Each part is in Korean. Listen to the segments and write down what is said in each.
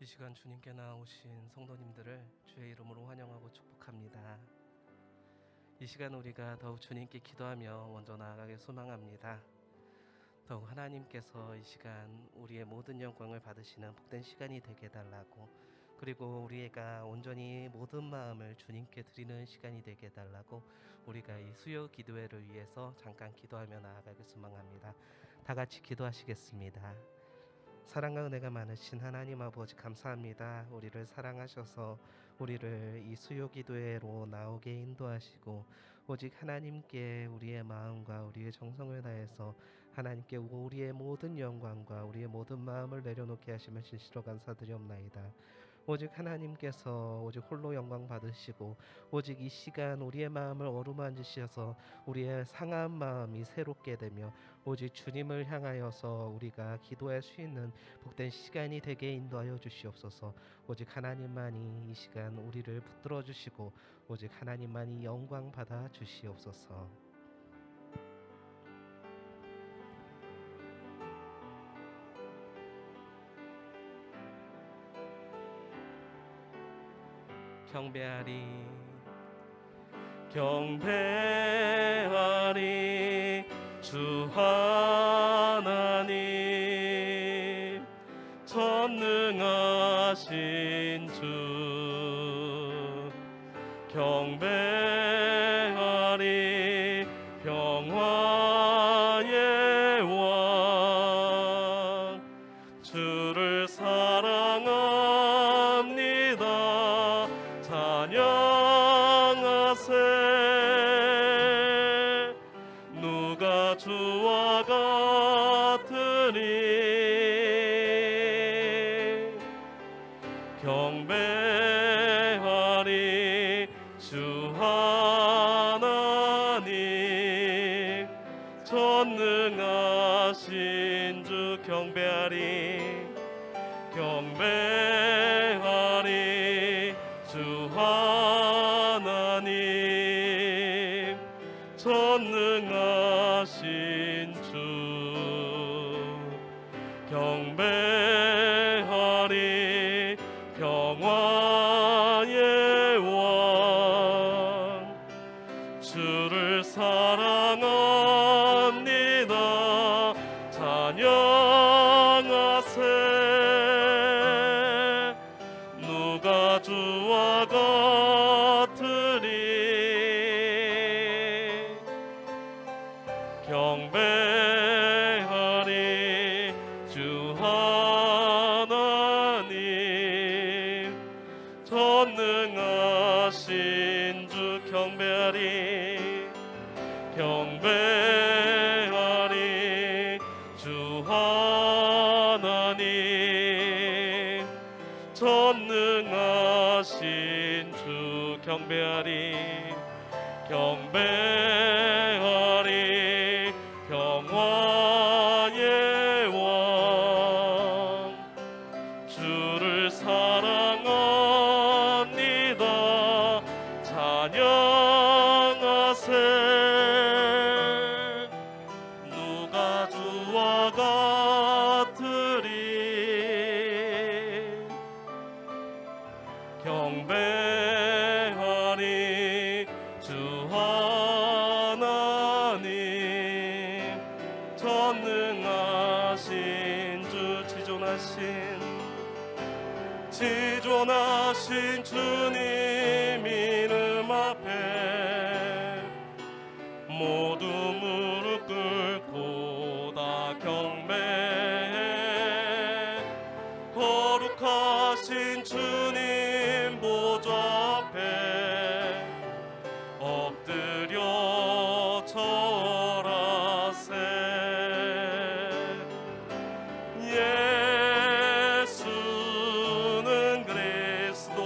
이 시간 주님께 나오신 성도님들을 주의 이름으로 환영하고 축복합니다. 이 시간 우리가 더욱 주님께 기도하며 먼저 나아가길 소망합니다. 더욱 하나님께서 이 시간 우리의 모든 영광을 받으시는 복된 시간이 되게 해달라고, 그리고 우리가 온전히 모든 마음을 주님께 드리는 시간이 되게 해달라고 우리가 이 수요 기도회를 위해서 잠깐 기도하며 나아가길 소망합니다. 다 같이 기도하시겠습니다. 사랑과 은혜가 많으신 하나님 아버지, 감사합니다. 우리를 사랑하셔서 우리를 이 수요 기도회로 나오게 인도하시고, 오직 하나님께 우리의 마음과 우리의 정성을 다해서 하나님께 우리의 모든 영광과 우리의 모든 마음을 내려놓게 하시면 진실로 감사드리옵나이다. 오직 하나님께서 오직 홀로 영광 받으시고, 오직 이 시간 우리의 마음을 어루만지셔서 우리의 상한 마음이 새롭게 되며 오직 주님을 향하여서 우리가 기도할 수 있는 복된 시간이 되게 인도하여 주시옵소서. 오직 하나님만이 이 시간 우리를 붙들어 주시고 오직 하나님만이 영광 받아 주시옵소서. 경배하리 경배하리 주 하나님, 전능하신 주. 경배하리 평화의 왕, 주를 사랑합니다. 찬양하세. 누가 주와 같으리. 경배하리 주 하나님, 전능하신 주. 경배하리 경배하리 주 하나님, 전능하신 주. 경배하리 평화의 왕, 주를 사랑합니다. 찬양하세. 누가 주와 같으리. 경배하리 주 하나님, 전능하신 주. 경배하리 경배하리 주 하나님, 전능하신 주. 경배하리 경배하리 평화의 왕, 주를 사랑합니다. 찬양하세. 누가 주와 같으리. 경배하리 주 하나님, 전능하신 주. 지존하신 주님 이름 앞에 모두 무릎 꿇고 다 경배해. 거룩하신 주님 보좌 앞에 엎드려 절하세. 예수는 그리스도,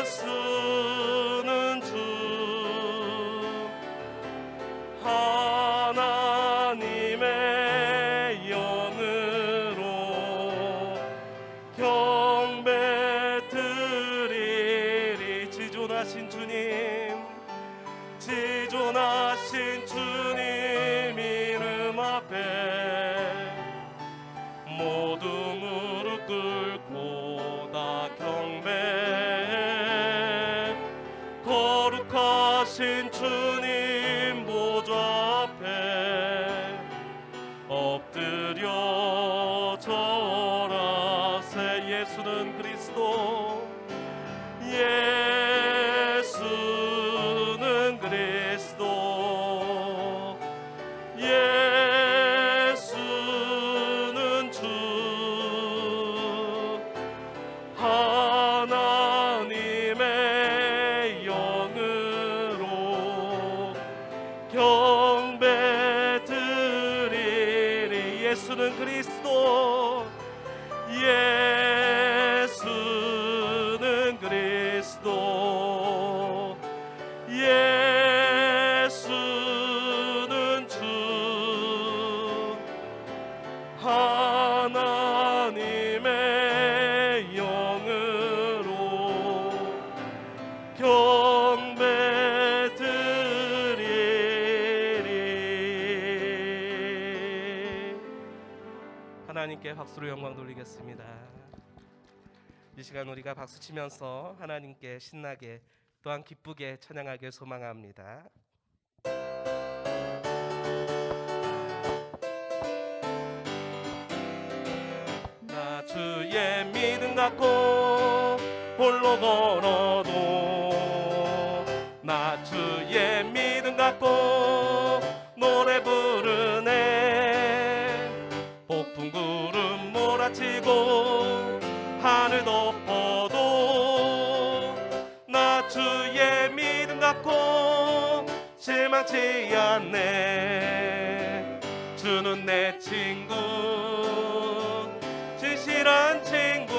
예수는 주. 하나님의 영으로 모두 무릎 꿇고 다 경배해. 거룩하신 주님 보좌 앞에 엎드려 절하세. 예수는 그리스도, 예수는 그리스도, 예수는 주. 하나님의 영으로 경배 드리리. 예수는 그리스도, 예수는 그리스도, 예수는 주. 하나님의 영으로 경배 드리리. 하나님께 박수로 영광 돌리겠습니다. 이 시간 우리가 박수치면서 하나님께 신나게 또한 기쁘게 찬양하길 소망합니다. 나 주의 믿음 갖고 홀로 걸어도, 나 주의 믿음 갖고 노래 부르네. 폭풍 구름 몰아치고 하늘 덮어도, 나 주의 믿음 갖고 실망치 않네. 주는 내 친구, 진실한 친구.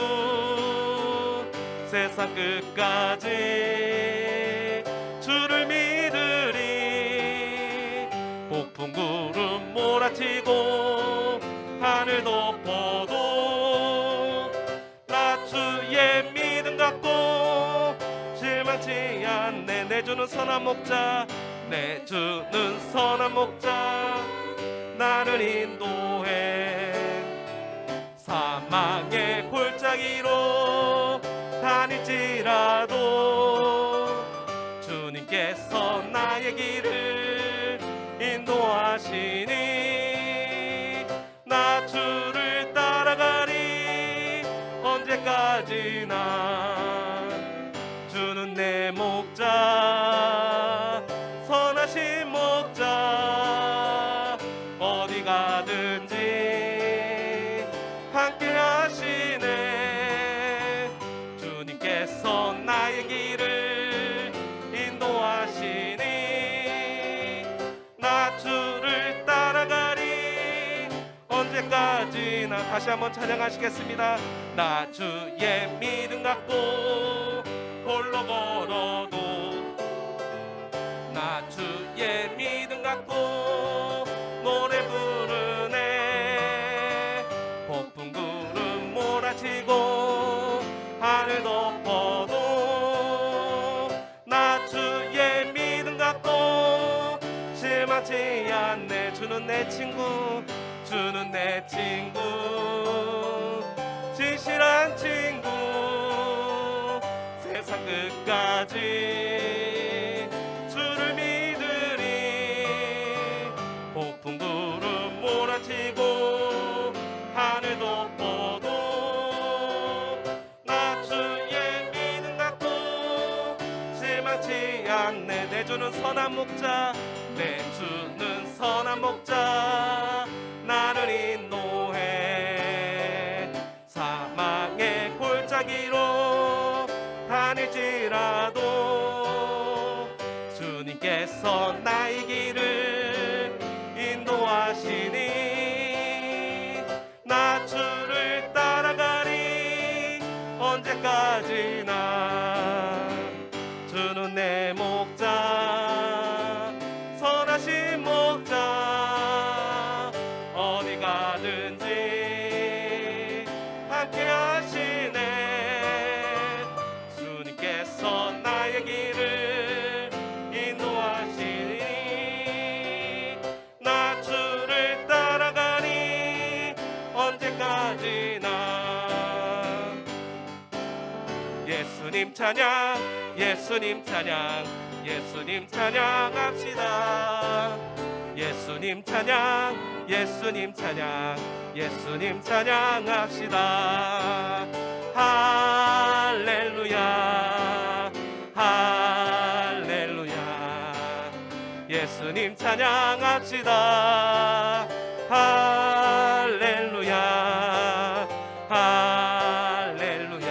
세상 끝까지 주를 믿으리. 폭풍 구름 몰아치고 하늘 덮어도, 나 주의 믿음 갖고 실망치 않네. 내 주는 선한 목자, 내 주는 선한 목자. 나를 인도해. 사망의 골짜기로 다닐지라도 주님께서 나의 길을 인도하시니, 나 주를 따라가리 언제까지나. 주는 내 목자, 선하신 목자. 어디 가든지 함께 하시네. 주님께서 나의 길을 인도하시니, 나 주를 따라가리 언제까지나. 다시 한번 찬양하시겠습니다. 나 주의 믿음 갖고 홀로 걸어도, 나 주의 믿음 갖고 노래 부르네. 폭풍 구름 몰아치고 하늘 덮어도, 나 주의 믿음 갖고 실망치 않네. 주는 내 친구, 주는 내 친구, 진실한 친구. 세상 끝까지 주를 믿으리. 폭풍 구름 몰아치고 하늘 덮어도, 나 주의 믿음 갖고 실망치 않네. 내 주는 선한 목자, 내 주는 선한 목자. 나를 인도해. 사망의 골짜기로 다닐지라도 주님께서 나의 길을 인도하시니, 나 주를 따라가리 언제까지나. 주는 내 목자, 선하신 목자. 어디 가든지 함께 하시네. 주님께서 나의 길을 인도하시니, 나 주를 따라가니 언제까지나. 때까지 나 예수님 찬양 예수님 찬양 예수님 찬양합시다 예수님 찬양 예수님 찬양 예수님 찬양합시다 할렐루야 할렐루야 예수님 찬양합시다 할렐루야 할렐루야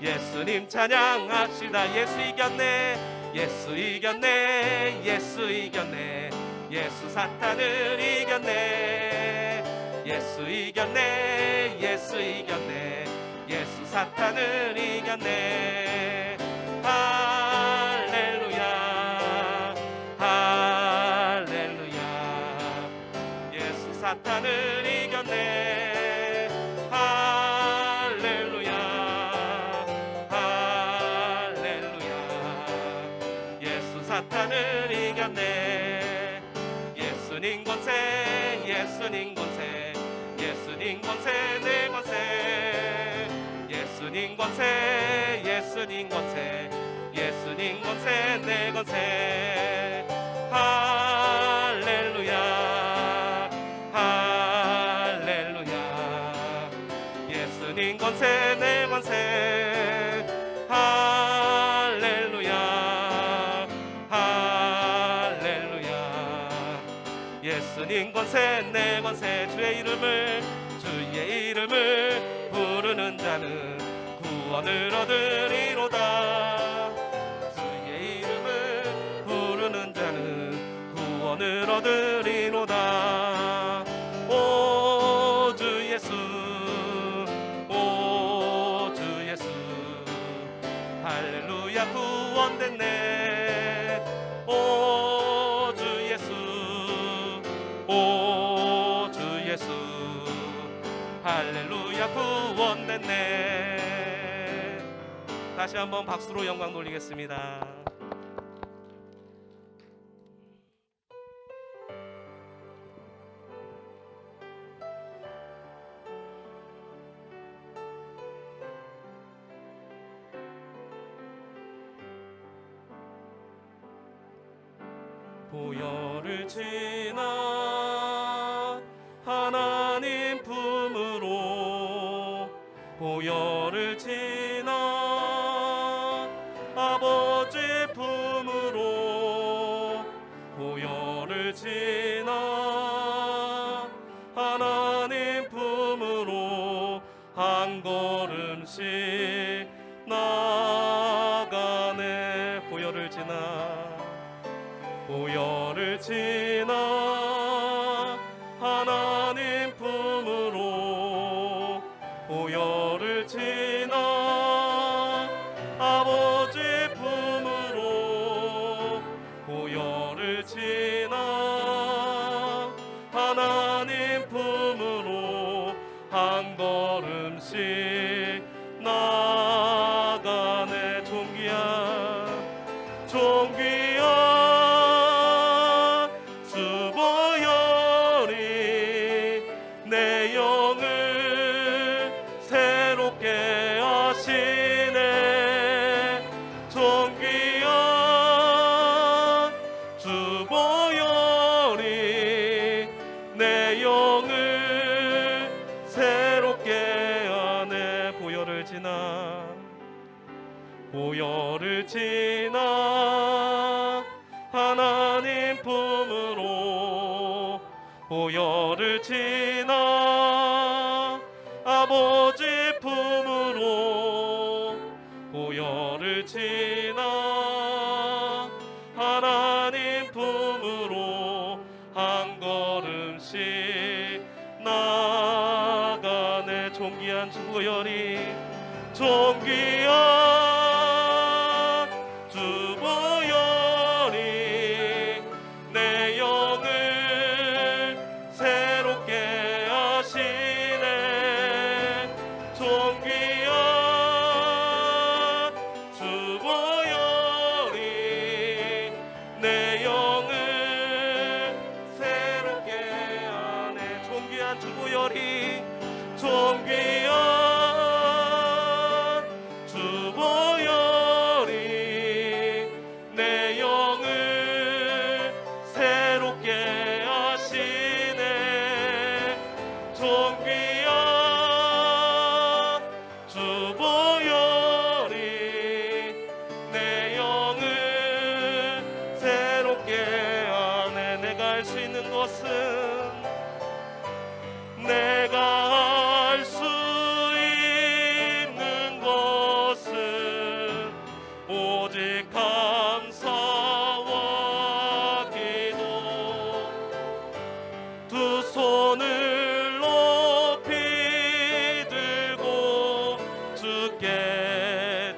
예수님 찬양합시다 예수 이겼네 예수 이겼네 예수 이겼네 예수 사탄을 이겼네 예수 이겼네 예수 이겼네 예수 사탄을 이겼네 할렐루야 할렐루야 예수 사탄을 이겼네 할렐루야 할렐루야 예수 사탄을 이겼네 예수님 권세 예수님 권세 예수님 권세 내 권세 예수님 권세 예수님 권세 예수님 권세 내 권세 할렐루야 할렐루야 예수님 권세 내 권세 할렐루야 할렐루야 예수님 권세 내 권세 주의 이름을 부르는 자는 구원을 얻으리로다 주의 이름을 부르는 자는 구원을 얻으리로다 오 주 예수 오 주 예수 할렐루야 구원됐네 오 주 예수 오 주 예수 할렐루야 구원됐네 다시 한번 박수로 영광 돌리겠습니다 보혈을 지나 하나님 품으로 보혈을 지나 아버지 품으로 보혈을 지나 하나님 품으로 한 걸음씩 나가네 보혈을 지나 보혈을 지나 하나님 품으로 보혈을 지나 아버지 품으로 보혈을 지나 하나님 품으로 한 걸음씩 나가네 종귀야 내 영을 새롭게 하시네 존귀한 주 보혈이 내 영을 새롭게 하네 보혈을 지나 하나님 품으로 보혈을 지나 아버지 품으로 보혈을 지나 하나님 품으로 한 걸음씩 나가네 존귀한 주 보혈이 존귀한 주 보혈이 내 영을 새롭게 하시네 존귀한 주 보혈이 내 영을 새롭게 하네 존귀한 주 보혈이 존귀한 주보혈이 내 영을 새롭게 하시네. 존귀한 주보혈이 내 영을 새롭게 하네. 내가 할 수 있는 것은 내가 할 수 있는 것은 오직 감사와 기도. 두 손을 높이 들고 주께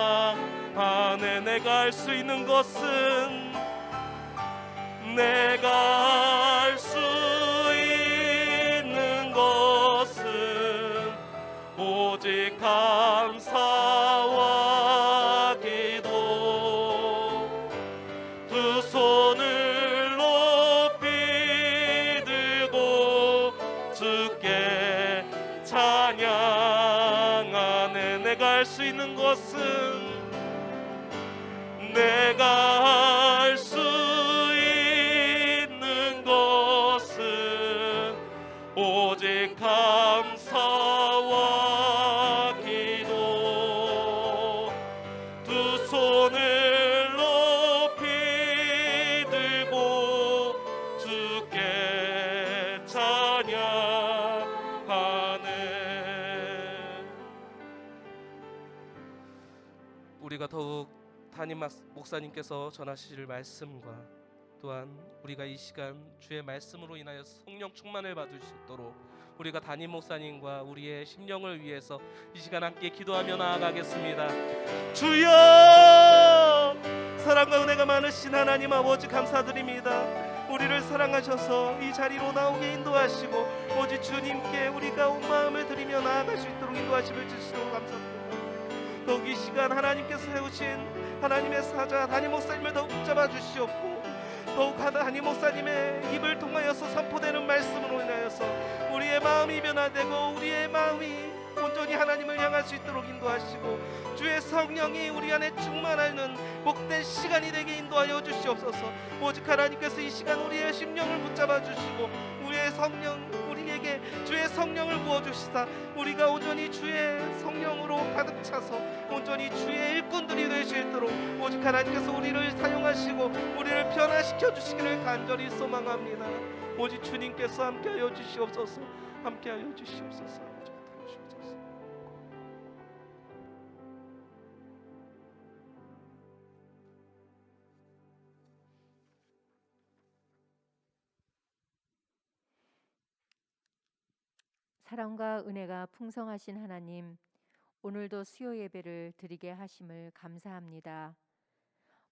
찬양하네. 내가 할 수 있는 것은 내가 할 수 있는 것은 오직 감사와 기도. 두 손을 높이 들고 주께 찬양하네. 내가 할 수 있는 것은 내가 할 수 있는 것은 오직 감사와 기도. 두 손을 높이 들고 주께 찬양하네. 우리가 더욱 담임 목사님께서 전하실 말씀과 또한 우리가 이 시간 주의 말씀으로 인하여 성령 충만을 받을 수 있도록 우리가 담임 목사님과 우리의 심령을 위해서 이 시간 함께 기도하며 나아가겠습니다. 주여, 사랑과 은혜가 많으신 하나님 아버지 감사드립니다. 우리를 사랑하셔서 이 자리로 나오게 인도하시고 오직 주님께 우리가 온 마음을 드리며 나아갈 수 있도록 인도하심을 주시도록 감사드립니다. 더욱 이 시간 하나님께서 세우신 하나님의 사자 담임 목사님을 더욱 붙잡아 주시옵고 더욱 담임 목사님의 입을 통하여서 선포되는 말씀으로 인하여서 우리의 마음이 변화되고 우리의 마음이 온전히 하나님을 향할 수 있도록 인도하시고 주의 성령이 우리 안에 충만하는 복된 시간이 되게 인도하여 주시옵소서. 오직 하나님께서 이 시간 우리의 심령을 붙잡아 주시고 우리의 성령 우리에게 주의 성령을 부어주시사 우리가 온전히 주의 성령으로 가득 차서 온전히 주의 일꾼들이 될 수 있도록 오직 하나님께서 우리를 사용하시고 우리를 변화시켜 주시기를 간절히 소망합니다. 오직 주님께서 함께하여 주시옵소서. 함께하여 주시옵소서. 사랑과 은혜가 풍성하신 하나님, 오늘도 수요 예배를 드리게 하심을 감사합니다.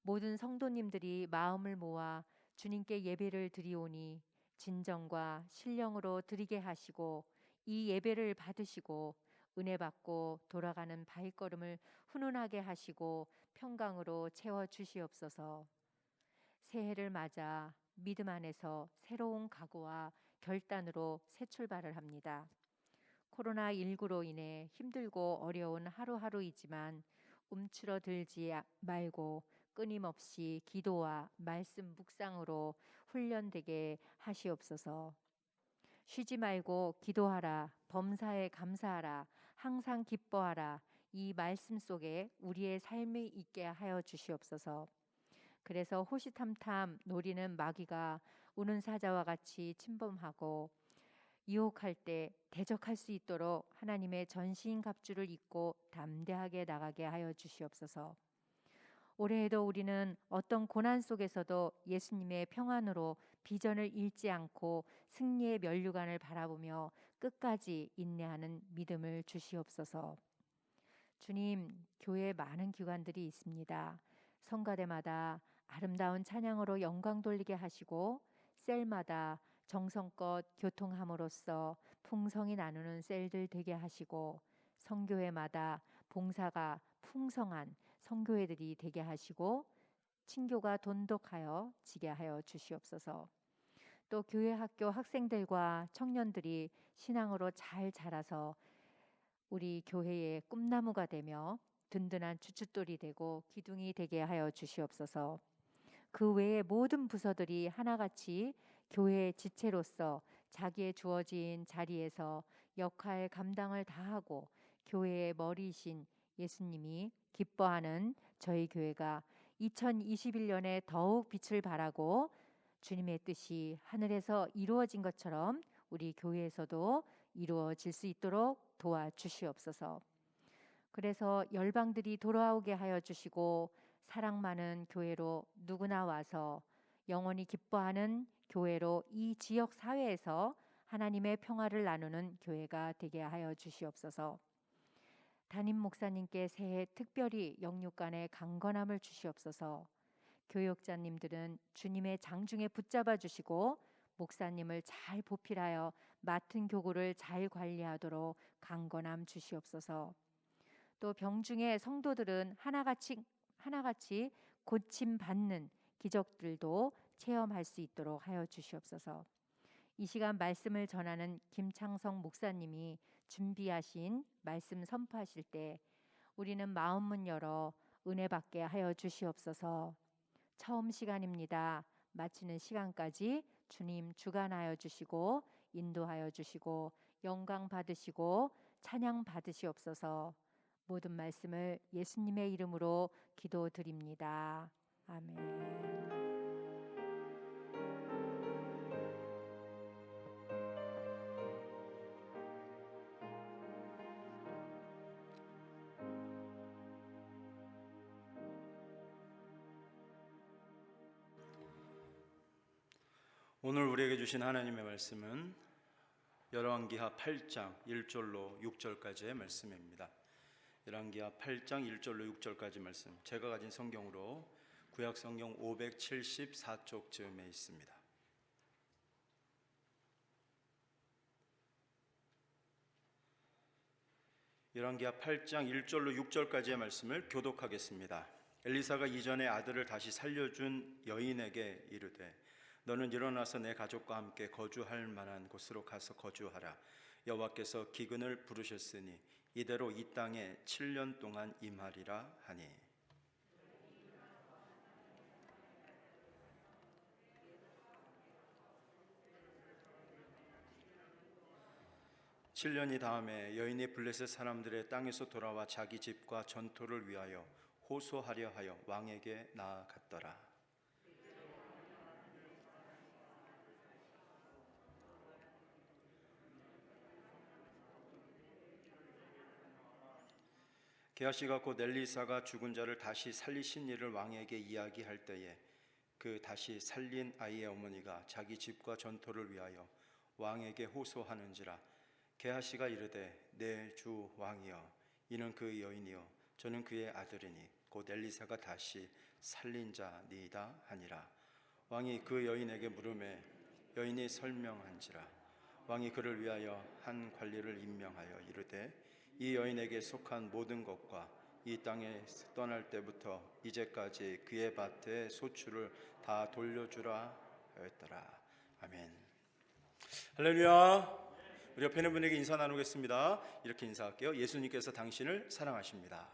모든 성도님들이 마음을 모아 주님께 예배를 드리오니 진정과 신령으로 드리게 하시고 이 예배를 받으시고 은혜 받고 돌아가는 발걸음을 훈훈하게 하시고 평강으로 채워 주시옵소서. 새해를 맞아 믿음 안에서 새로운 각오와 결단으로 새 출발을 합니다. 코로나19로 인해 힘들고 어려운 하루하루이지만 움츠러들지 말고 끊임없이 기도와 말씀 묵상으로 훈련되게 하시옵소서. 쉬지 말고 기도하라, 범사에 감사하라, 항상 기뻐하라. 이 말씀 속에 우리의 삶이 있게 하여 주시옵소서. 그래서 호시탐탐 노리는 마귀가 우는 사자와 같이 침범하고 유혹할 때 대적할 수 있도록 하나님의 전신갑주를 입고 담대하게 나가게 하여 주시옵소서. 올해에도 우리는 어떤 고난 속에서도 예수님의 평안으로 비전을 잃지 않고 승리의 면류관을 바라보며 끝까지 인내하는 믿음을 주시옵소서. 주님, 교회에 많은 기관들이 있습니다. 성가대마다 아름다운 찬양으로 영광 돌리게 하시고 셀마다 정성껏 교통함으로써 풍성히 나누는 셀들 되게 하시고 성교회마다 봉사가 풍성한 성교회들이 되게 하시고 친교가 돈독하여 지게 하여 주시옵소서. 또 교회 학교 학생들과 청년들이 신앙으로 잘 자라서 우리 교회의 꿈나무가 되며 든든한 주춧돌이 되고 기둥이 되게 하여 주시옵소서. 그 외의 모든 부서들이 하나같이 교회의 지체로서 자기의 주어진 자리에서 역할 감당을 다하고 교회의 머리이신 예수님이 기뻐하는 저희 교회가 2021년에 더욱 빛을 발하고 주님의 뜻이 하늘에서 이루어진 것처럼 우리 교회에서도 이루어질 수 있도록 도와주시옵소서. 그래서 열방들이 돌아오게 하여 주시고 사랑 많은 교회로 누구나 와서 영원히 기뻐하는 교회로 이 지역 사회에서 하나님의 평화를 나누는 교회가 되게 하여 주시옵소서. 담임 목사님께 새해 특별히 영육간의 강건함을 주시옵소서. 교역자님들은 주님의 장중에 붙잡아 주시고 목사님을 잘 보필하여 맡은 교구를 잘 관리하도록 강건함 주시옵소서. 또 병중의 성도들은 하나같이 고침 받는 기적들도 체험할 수 있도록 하여 주시옵소서. 이 시간 말씀을 전하는 김창성 목사님이 준비하신 말씀 선포하실 때 우리는 마음문 열어 은혜 받게 하여 주시옵소서. 처음 시간입니다. 마치는 시간까지 주님 주관하여 주시고 인도하여 주시고 영광 받으시고 찬양 받으시옵소서. 모든 말씀을 예수님의 이름으로 기도드립니다. 아멘. 오늘 우리에게 주신 하나님의 말씀은 열왕기하 8장 1절로 6절까지의 말씀입니다. 열왕기하 8장 1절로 6절까지 말씀, 제가 가진 성경으로 구약 성경 574쪽쯤에 있습니다. 열왕기하 8장 1절로 6절까지의 말씀을 교독하겠습니다. 엘리사가 이전에 아들을 다시 살려준 여인에게 이르되 너는 일어나서 내 가족과 함께 거주할 만한 곳으로 가서 거주하라. 여호와께서 기근을 부르셨으니 이대로 이 땅에 7년 동안 임하리라 하니. (7년이) 다음에 여인이 블레셋 사람들의 땅에서 돌아와 자기 집과 전토를 위하여 호소하려 하여 왕에게 나아갔더라. 게하시가 곧 엘리사가 죽은 자를 다시 살리신 일을 왕에게 이야기할 때에 그 다시 살린 아이의 어머니가 자기 집과 전토를 위하여 왕에게 호소하는지라. 게하시가 이르되 내 주 왕이여, 이는 그 여인이요 저는 그의 아들이니 곧 엘리사가 다시 살린 자니이다 하니라. 왕이 그 여인에게 물으매 여인이 설명한지라. 왕이 그를 위하여 한 관리를 임명하여 이르되 이 여인에게 속한 모든 것과 이 땅에 떠날 때부터 이제까지 그의 밭의 소출을 다 돌려주라 하였더라. 아멘. 할렐루야. 우리 옆에 있는 분에게 인사 나누겠습니다. 이렇게 인사할게요. 예수님께서 당신을 사랑하십니다.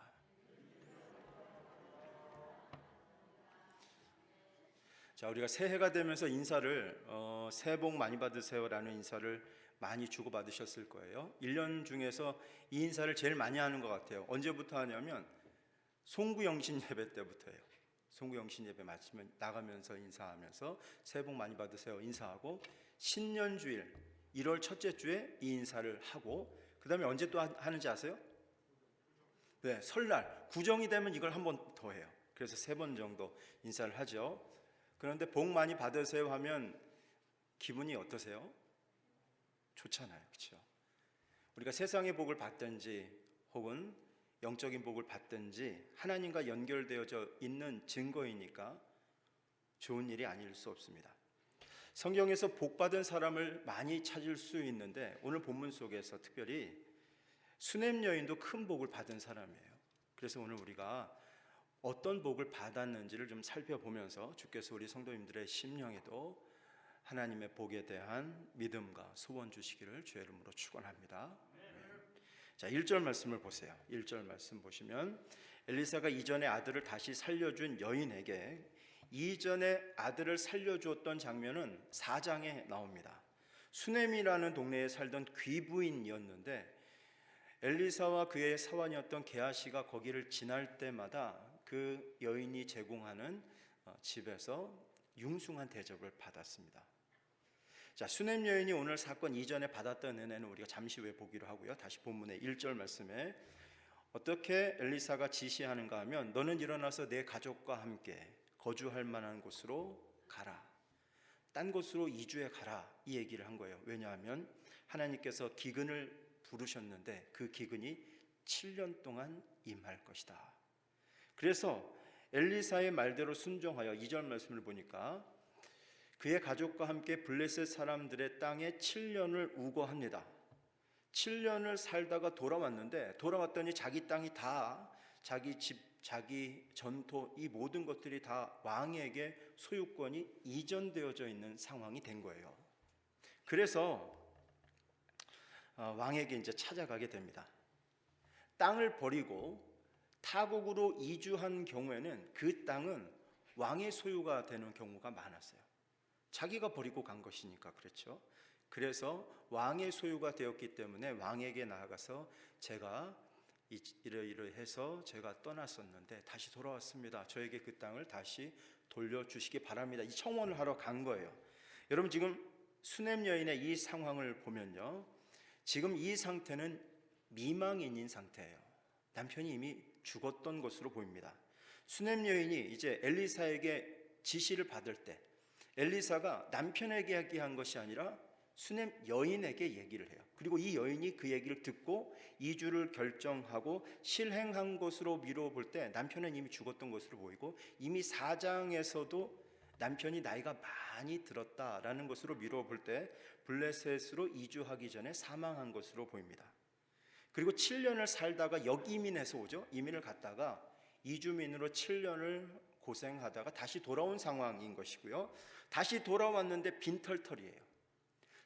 자, 우리가 새해가 되면서 인사를 새해 복 많이 받으세요라는 인사를 많이 주고받으셨을 거예요. 1년 중에서 이 인사를 제일 많이 하는 것 같아요. 언제부터 하냐면 송구영신 예배 때부터예요. 송구영신 예배 마치면 나가면서 인사하면서 새해 복 많이 받으세요 인사하고, 신년주일 1월 첫째 주에 이 인사를 하고, 그 다음에 언제 또 하는지 아세요? 네, 설날 구정이 되면 이걸 한 번 더 해요. 그래서 3번 정도 인사를 하죠. 그런데 복 많이 받으세요 하면 기분이 어떠세요? 좋잖아요, 그렇죠? 우리가 세상의 복을 받든지 혹은 영적인 복을 받든지 하나님과 연결되어져 있는 증거이니까 좋은 일이 아닐 수 없습니다. 성경에서 복 받은 사람을 많이 찾을 수 있는데 오늘 본문 속에서 특별히 수넴 여인도 큰 복을 받은 사람이에요. 그래서 오늘 우리가 어떤 복을 받았는지를 좀 살펴보면서 주께서 우리 성도님들의 심령에도 하나님의 복에 대한 믿음과 소원 주시기를 주의 이름으로 축원합니다. 자, 1절 말씀을 보세요. 1절 말씀 보시면 엘리사가 이전에 아들을 다시 살려준 여인에게 이전에 아들을 살려주었던 장면은 4장에 나옵니다. 수넴이라는 동네에 살던 귀부인이었는데 엘리사와 그의 사환이었던 게하시가 거기를 지날 때마다 그 여인이 제공하는 집에서 융숭한 대접을 받았습니다. 자, 수넴 여인이 오늘 사건 이전에 받았던 은혜는 우리가 잠시 후에 보기로 하고요. 다시 본문의 1절 말씀에 어떻게 엘리사가 지시하는가 하면 너는 일어나서 내 가족과 함께 거주할 만한 곳으로 가라. 딴 곳으로 이주해 가라. 이 얘기를 한 거예요. 왜냐하면 하나님께서 기근을 부르셨는데 그 기근이 7년 동안 임할 것이다. 그래서 엘리사의 말대로 순종하여 2절 말씀을 보니까 그의 가족과 함께 블레셋 사람들의 땅에 7년을 우거합니다. 7년을 살다가 돌아왔는데 돌아왔더니 자기 땅이 다 자기 집, 자기 전토 이 모든 것들이 다 왕에게 소유권이 이전되어져 있는 상황이 된 거예요. 그래서 왕에게 이제 찾아가게 됩니다. 땅을 버리고 타국으로 이주한 경우에는 그 땅은 왕의 소유가 되는 경우가 많았어요. 자기가 버리고 간 것이니까 그렇죠. 그래서 왕의 소유가 되었기 때문에 왕에게 나아가서 제가 이러이러해서 제가 떠났었는데 다시 돌아왔습니다. 저에게 그 땅을 다시 돌려주시기 바랍니다. 이 청원을 하러 간 거예요. 여러분 지금 수넴 여인의 이 상황을 보면요. 지금 이 상태는 미망인인 상태예요. 남편이 이미 죽었던 것으로 보입니다. 수넴 여인이 이제 엘리사에게 지시를 받을 때 엘리사가 남편에게 얘기한 것이 아니라 수넴 여인에게 얘기를 해요. 그리고 이 여인이 그 얘기를 듣고 이주를 결정하고 실행한 것으로 미뤄볼 때 남편은 이미 죽었던 것으로 보이고 이미 4장에서도 남편이 나이가 많이 들었다라는 것으로 미뤄볼 때 블레셋으로 이주하기 전에 사망한 것으로 보입니다. 그리고 7년을 살다가 역이민해서 오죠. 이민을 갔다가 이주민으로 7년을 고생하다가 다시 돌아온 상황인 것이고요. 다시 돌아왔는데 빈털털이에요.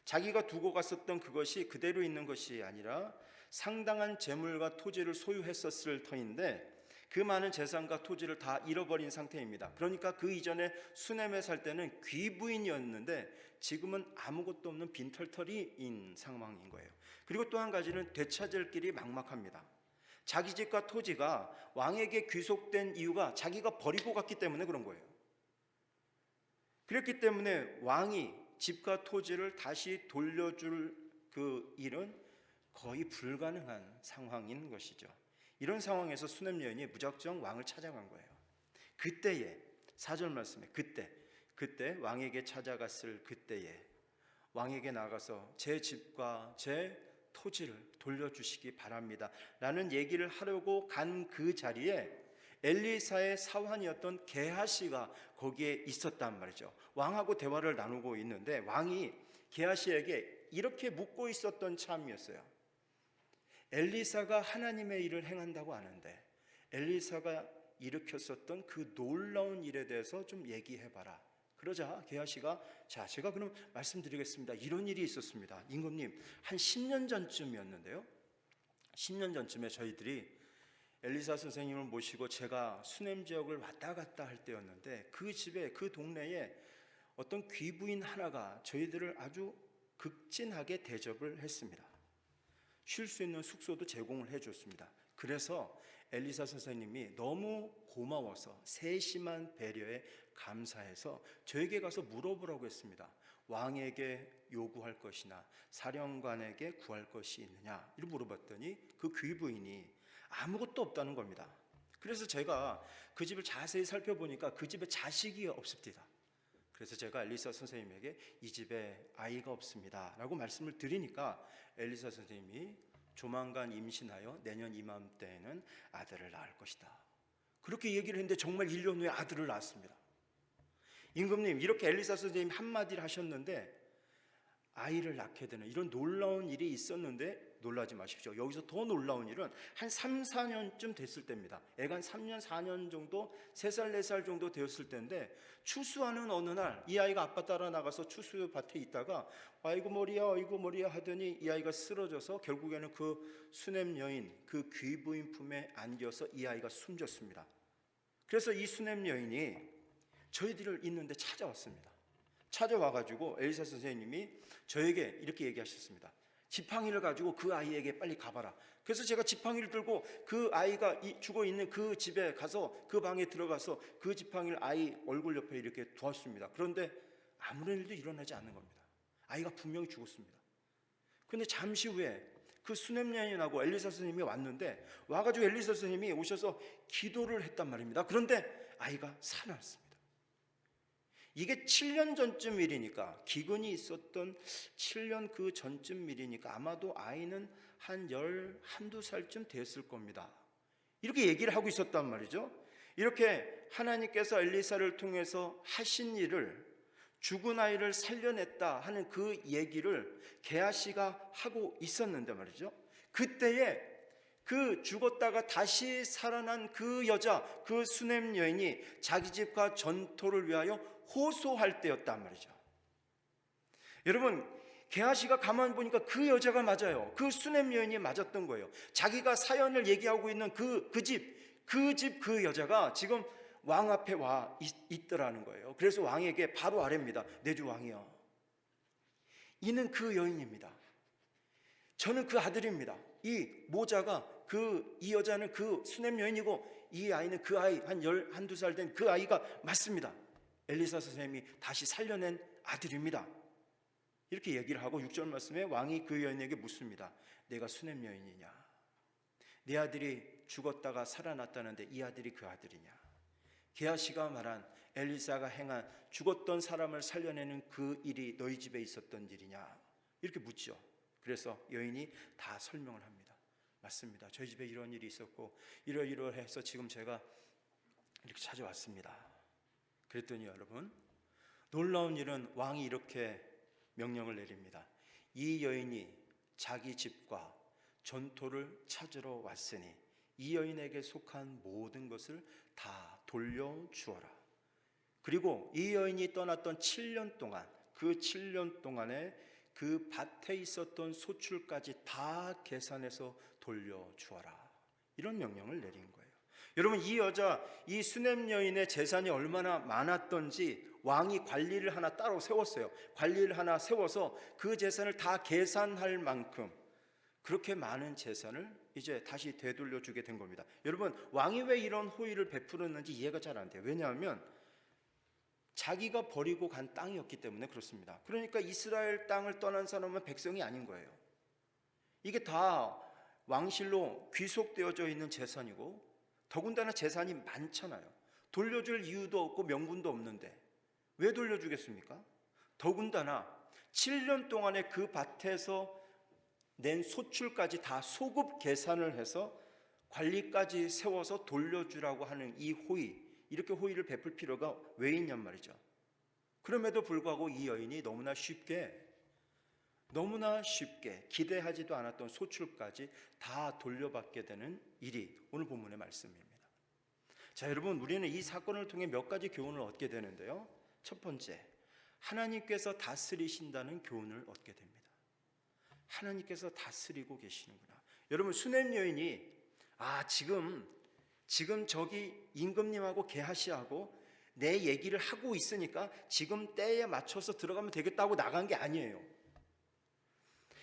자기가 두고 갔었던 그것이 그대로 있는 것이 아니라 상당한 재물과 토지를 소유했었을 터인데 그 많은 재산과 토지를 다 잃어버린 상태입니다. 그러니까 그 이전에 수넴에 살 때는 귀부인이었는데 지금은 아무것도 없는 빈털터리인 상황인 거예요. 그리고 또 한 가지는 되찾을 길이 막막합니다. 자기 집과 토지가 왕에게 귀속된 이유가 자기가 버리고 갔기 때문에 그런 거예요. 그렇기 때문에 왕이 집과 토지를 다시 돌려줄 그 일은 거의 불가능한 상황인 것이죠. 이런 상황에서 수넴 여인이 무작정 왕을 찾아간 거예요. 그때에 4절 말씀에 그때 왕에게 찾아갔을 그때에 왕에게 나가서 제 집과 제 토지를 돌려주시기 바랍니다 라는 얘기를 하려고 간 그 자리에 엘리사의 사환이었던 게하시가 거기에 있었단 말이죠. 왕하고 대화를 나누고 있는데 왕이 게하시에게 이렇게 묻고 있었던 참이었어요. 엘리사가 하나님의 일을 행한다고 아는데 엘리사가 일으켰었던 그 놀라운 일에 대해서 좀 얘기해봐라. 그러자 게하시가 자, 제가 그럼 말씀드리겠습니다. 이런 일이 있었습니다. 임금님, 한 10년 전쯤이었는데요. 10년 전쯤에 저희들이 엘리사 선생님을 모시고 제가 수넴 지역을 왔다 갔다 할 때였는데 그 집에 그 동네에 어떤 귀부인 하나가 저희들을 아주 극진하게 대접을 했습니다. 쉴 수 있는 숙소도 제공을 해줬습니다. 그래서 엘리사 선생님이 너무 고마워서 세심한 배려에 감사해서 저에게 가서 물어보라고 했습니다. 왕에게 요구할 것이나 사령관에게 구할 것이 있느냐 이렇게 물어봤더니 그 귀부인이 아무것도 없다는 겁니다. 그래서 제가 그 집을 자세히 살펴보니까 그 집에 자식이 없습니다. 그래서 제가 엘리사 선생님에게 이 집에 아이가 없습니다 라고 말씀을 드리니까 엘리사 선생님이 조만간 임신하여 내년 이맘때에는 아들을 낳을 것이다 그렇게 얘기를 했는데 정말 1년 후에 아들을 낳았습니다. 임금님, 이렇게 엘리사 선생님이 한마디를 하셨는데 아이를 낳게 되는 이런 놀라운 일이 있었는데 놀라지 마십시오. 여기서 더 놀라운 일은 한 3, 4년쯤 됐을 때입니다. 애가 한 3년, 4년 정도, 3살, 4살 정도 되었을 때인데 추수하는 어느 날 이 아이가 아빠 따라 나가서 추수밭에 있다가 아이고 머리야 하더니 이 아이가 쓰러져서 결국에는 그 수냄 여인, 그 귀부인 품에 안겨서 이 아이가 숨졌습니다. 그래서 이 수냄 여인이 저희들을 있는데 찾아왔습니다. 찾아와가지고 엘리사 선생님이 저에게 이렇게 얘기하셨습니다. 지팡이를 가지고 그 아이에게 빨리 가봐라. 그래서 제가 지팡이를 들고 그 아이가 죽어 있는 그 집에 가서 그 방에 들어가서 그 지팡이를 아이 얼굴 옆에 이렇게 두었습니다. 그런데 아무런 일도 일어나지 않는 겁니다. 아이가 분명히 죽었습니다. 그런데 잠시 후에 그 수냄 여인하고 엘리사 선생님이 왔는데 와가지고 엘리사 선생님이 오셔서 기도를 했단 말입니다. 그런데 아이가 살아났습니다. 이게 7년 전쯤 일이니까, 기근이 있었던 7년 그 전쯤 일이니까 아마도 아이는 한 12살쯤 됐을 겁니다. 이렇게 얘기를 하고 있었단 말이죠. 이렇게 하나님께서 엘리사를 통해서 하신 일을, 죽은 아이를 살려냈다 하는 그 얘기를 게하시가 하고 있었는데 말이죠. 그때에 그 죽었다가 다시 살아난 그 여자, 그 수냄 여인이 자기 집과 전토를 위하여 호소할 때였단 말이죠. 여러분, 게하시가 가만 보니까 그 여자가 맞아요. 그 수냄 여인이 맞았던 거예요. 자기가 사연을 얘기하고 있는 그 여자가 지금 왕 앞에 와 있더라는 거예요. 그래서 왕에게 바로 아뢰입니다. 내 주 왕이여, 이는 그 여인입니다. 저는 그 아들입니다. 이 모자가 이 여자는 그 수냄 여인이고 이 아이는 그 아이 한 12살 된 그 아이가 맞습니다. 엘리사 선생님이 다시 살려낸 아들입니다. 이렇게 얘기를 하고 6절 말씀에 왕이 그 여인에게 묻습니다. 내가 수냄 여인이냐? 내 아들이 죽었다가 살아났다는데 이 아들이 그 아들이냐? 게하시가 말한 엘리사가 행한 죽었던 사람을 살려내는 그 일이 너희 집에 있었던 일이냐? 이렇게 묻죠. 그래서 여인이 다 설명을 합니다. 맞습니다. 저희 집에 이런 일이 있었고 이러이러해서 지금 제가 이렇게 찾아왔습니다. 그랬더니 여러분, 놀라운 일은 왕이 이렇게 명령을 내립니다. 이 여인이 자기 집과 전토를 찾으러 왔으니 이 여인에게 속한 모든 것을 다 돌려주어라. 그리고 이 여인이 떠났던 7년 동안, 그 7년 동안에 그 밭에 있었던 소출까지 다 계산해서 돌려주어라. 이런 명령을 내린 거예요. 여러분, 이 여자, 이 수냄 여인의 재산이 얼마나 많았던지 왕이 관리를 하나 따로 세웠어요. 관리를 하나 세워서 그 재산을 다 계산할 만큼 그렇게 많은 재산을 이제 다시 되돌려 주게 된 겁니다. 여러분, 왕이 왜 이런 호의를 베풀었는지 이해가 잘 안 돼요. 왜냐하면 자기가 버리고 간 땅이었기 때문에 그렇습니다. 그러니까 이스라엘 땅을 떠난 사람은 백성이 아닌 거예요. 이게 다 왕실로 귀속되어져 있는 재산이고 더군다나 재산이 많잖아요. 돌려줄 이유도 없고 명분도 없는데 왜 돌려주겠습니까? 더군다나 7년 동안에 그 밭에서 낸 소출까지 다 소급 계산을 해서 관리까지 세워서 돌려주라고 하는 이 호의, 이렇게 호의를 베풀 필요가 왜 있냔 말이죠. 그럼에도 불구하고 이 여인이 너무나 쉽게 기대하지도 않았던 소출까지 다 돌려받게 되는 일이 오늘 본문의 말씀입니다. 자, 여러분, 우리는 이 사건을 통해 몇 가지 교훈을 얻게 되는데요. 첫 번째, 하나님께서 다스리신다는 교훈을 얻게 됩니다. 하나님께서 다스리고 계시는구나. 여러분, 수냄 여인이 지금 저기 임금님하고 게하시하고 내 얘기를 하고 있으니까 지금 때에 맞춰서 들어가면 되겠다고 나간 게 아니에요.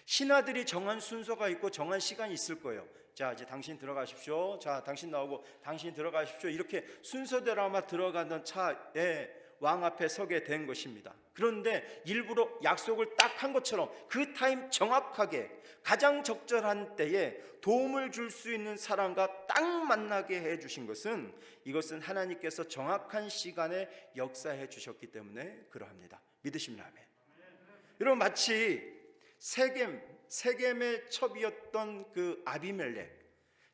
신하들이 정한 순서가 있고 정한 시간이 있을 거예요. 자, 이제 당신 들어가십시오. 자, 당신 나오고 당신 들어가십시오. 이렇게 순서대로 아마 들어가던 차에 왕 앞에 서게 된 것입니다. 그런데 일부러 약속을 딱 한 것처럼 그 타임 정확하게 가장 적절한 때에 도움을 줄 수 있는 사람과 딱 만나게 해주신 것은, 이것은 하나님께서 정확한 시간에 역사해 주셨기 때문에 그러합니다. 믿으시면 아멘. 여러분, 마치 세겜의 첩이었던 그 아비멜렉,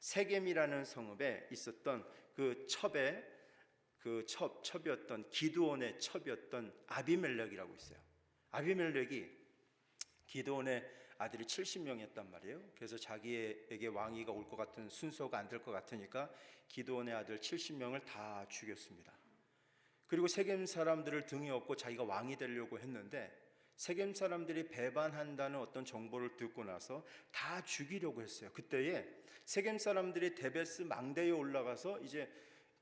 세겜이라는 성읍에 있었던 그 첩이었던 기드온의 첩이었던 아비멜렉이라고 있어요. 아비멜렉이 기드온의 아들이 70명이었단 말이에요. 그래서 자기에게 왕위가 올 것 같은 순서가 안 될 것 같으니까 기드온의 아들 70명을 다 죽였습니다. 그리고 세겜 사람들을 등에 업고 자기가 왕이 되려고 했는데 세겜 사람들이 배반한다는 어떤 정보를 듣고 나서 다 죽이려고 했어요. 그때에 세겜 사람들이 데베스 망대에 올라가서 이제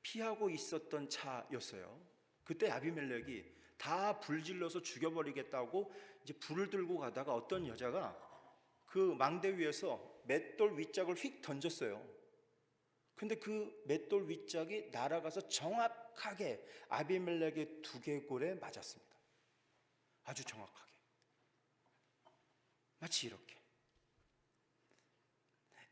피하고 있었던 차였어요. 그때 아비멜렉이 다 불질러서 죽여버리겠다고 이제 불을 들고 가다가 어떤 여자가 그 망대 위에서 맷돌 윗짝을 휙 던졌어요. 근데 그 맷돌 윗짝이 날아가서 정확하게 아비멜렉의 두개골에 맞았습니다. 아주 정확하게. 마치 이렇게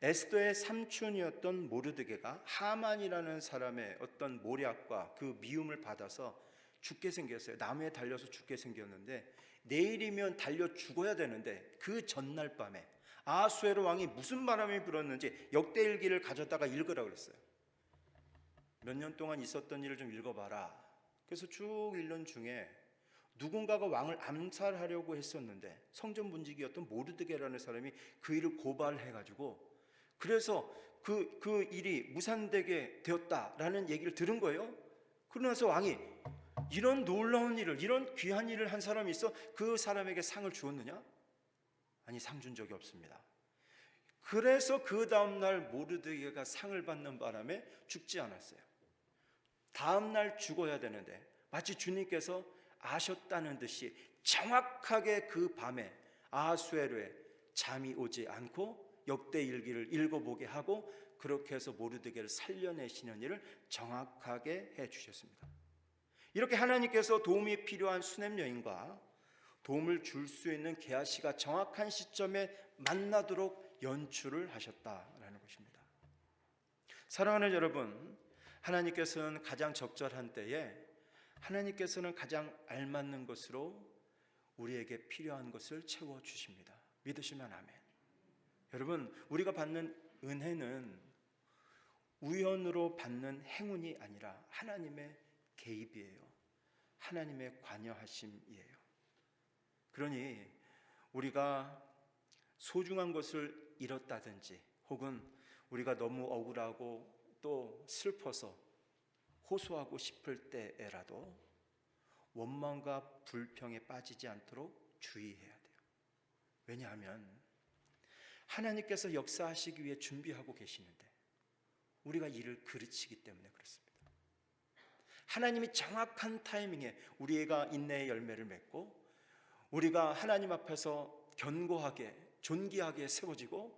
에스더의 삼촌이었던 모르드게가 하만이라는 사람의 어떤 모략과 그 미움을 받아서 죽게 생겼어요. 나무에 달려서 죽게 생겼는데 내일이면 달려 죽어야 되는데 그 전날 밤에 아수에로 왕이 무슨 바람이 불었는지 역대일기를 가져다가 읽으라 그랬어요. 몇 년 동안 있었던 일을 좀 읽어봐라. 그래서 쭉 읽는 중에 누군가가 왕을 암살하려고 했었는데 성전 분지기였던 모르드게라는 사람이 그 일을 고발해가지고 그래서 그 일이 무산되게 되었다라는 얘기를 들은 거예요. 그러면서 왕이 이런 놀라운 일을, 이런 귀한 일을 한 사람이 있어 그 사람에게 상을 주었느냐? 아니, 상 준 적이 없습니다. 그래서 그 다음날 모르드게가 상을 받는 바람에 죽지 않았어요. 다음날 죽어야 되는데 마치 주님께서 아셨다는 듯이 정확하게 그 밤에 아수에로에 잠이 오지 않고 역대일기를 읽어보게 하고 그렇게 해서 모르드게를 살려내시는 일을 정확하게 해주셨습니다. 이렇게 하나님께서 도움이 필요한 수넴 여인과 도움을 줄 수 있는 게하시가 정확한 시점에 만나도록 연출을 하셨다라는 것입니다. 사랑하는 여러분, 하나님께서는 가장 적절한 때에 하나님께서는 가장 알맞는 것으로 우리에게 필요한 것을 채워주십니다. 믿으시면 아멘. 여러분, 우리가 받는 은혜는 우연으로 받는 행운이 아니라 하나님의 개입이에요. 하나님의 관여하심이에요. 그러니 우리가 소중한 것을 잃었다든지 혹은 우리가 너무 억울하고 또 슬퍼서 호소하고 싶을 때에라도 원망과 불평에 빠지지 않도록 주의해야 돼요. 왜냐하면 하나님께서 역사하시기 위해 준비하고 계시는데 우리가 이를 그르치기 때문에 그렇습니다. 하나님이 정확한 타이밍에 우리가 인내의 열매를 맺고 우리가 하나님 앞에서 견고하게 존귀하게 세워지고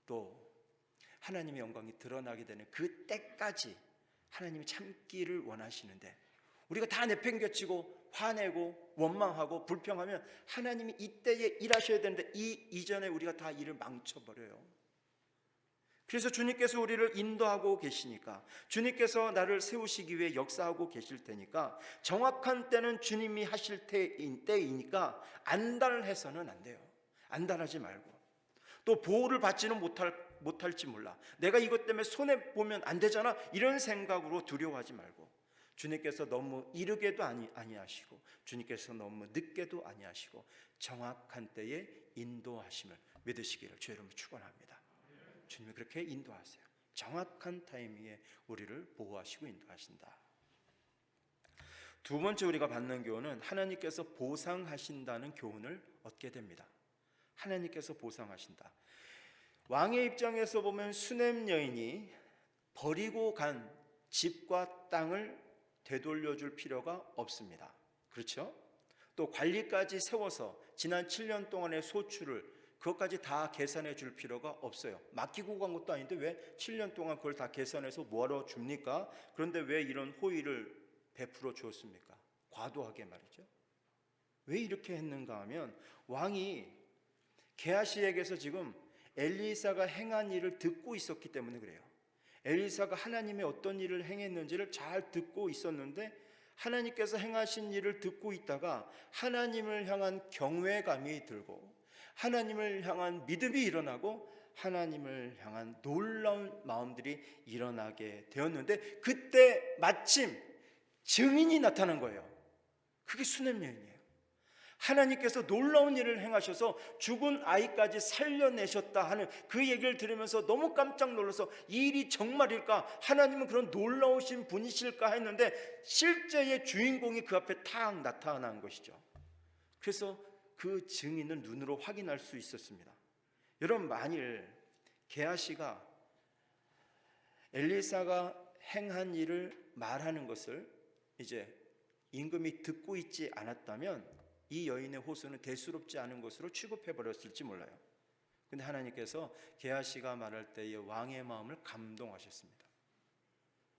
또 하나님의 영광이 드러나게 되는 그 때까지 하나님이 참기를 원하시는데 우리가 다 내팽개치고 화내고 원망하고 불평하면 하나님이 이때에 일하셔야 되는데 이전에 우리가 다 일을 망쳐버려요. 그래서 주님께서 우리를 인도하고 계시니까 주님께서 나를 세우시기 위해 역사하고 계실 테니까 정확한 때는 주님이 하실 때이니까 안달해서는 안 돼요. 안달하지 말고 또 보호를 받지는 못할지 몰라. 내가 이것 때문에 손해보면 안 되잖아. 이런 생각으로 두려워하지 말고 주님께서 너무 이르게도 아니하시고 주님께서 너무 늦게도 아니하시고 정확한 때에 인도하심을 믿으시기를 주의 이름으로 축원합니다. 주님이 그렇게 인도하세요. 정확한 타이밍에 우리를 보호하시고 인도하신다. 두 번째 우리가 받는 교훈은 하나님께서 보상하신다는 교훈을 얻게 됩니다. 하나님께서 보상하신다. 왕의 입장에서 보면 수넴 여인이 버리고 간 집과 땅을 되돌려줄 필요가 없습니다. 그렇죠? 또 관리까지 세워서 지난 7년 동안의 소출을 그것까지 다 계산해 줄 필요가 없어요. 맡기고 간 것도 아닌데 왜 7년 동안 그걸 다 계산해서 뭐하러 줍니까? 그런데 왜 이런 호의를 베풀어 주었습니까? 과도하게 말이죠. 왜 이렇게 했는가 하면 왕이 게하시에게서 지금 엘리사가 행한 일을 듣고 있었기 때문에 그래요. 엘리사가 하나님의 어떤 일을 행했는지를 잘 듣고 있었는데 하나님께서 행하신 일을 듣고 있다가 하나님을 향한 경외감이 들고 하나님을 향한 믿음이 일어나고 하나님을 향한 놀라운 마음들이 일어나게 되었는데 그때 마침 증인이 나타난 거예요. 그게 수넴 여인이에요. 하나님께서 놀라운 일을 행하셔서 죽은 아이까지 살려내셨다 하는 그 얘기를 들으면서 너무 깜짝 놀라서 이 일이 정말일까? 하나님은 그런 놀라우신 분이실까 했는데 실제의 주인공이 그 앞에 탁 나타난 것이죠. 그래서 그 증인을 눈으로 확인할 수 있었습니다. 여러분, 만일 게하시가 엘리사가 행한 일을 말하는 것을 이제 임금이 듣고 있지 않았다면 이 여인의 호소는 대수롭지 않은 것으로 취급해 버렸을지 몰라요. 근데 하나님께서 게하시가 말할 때에 왕의 마음을 감동하셨습니다.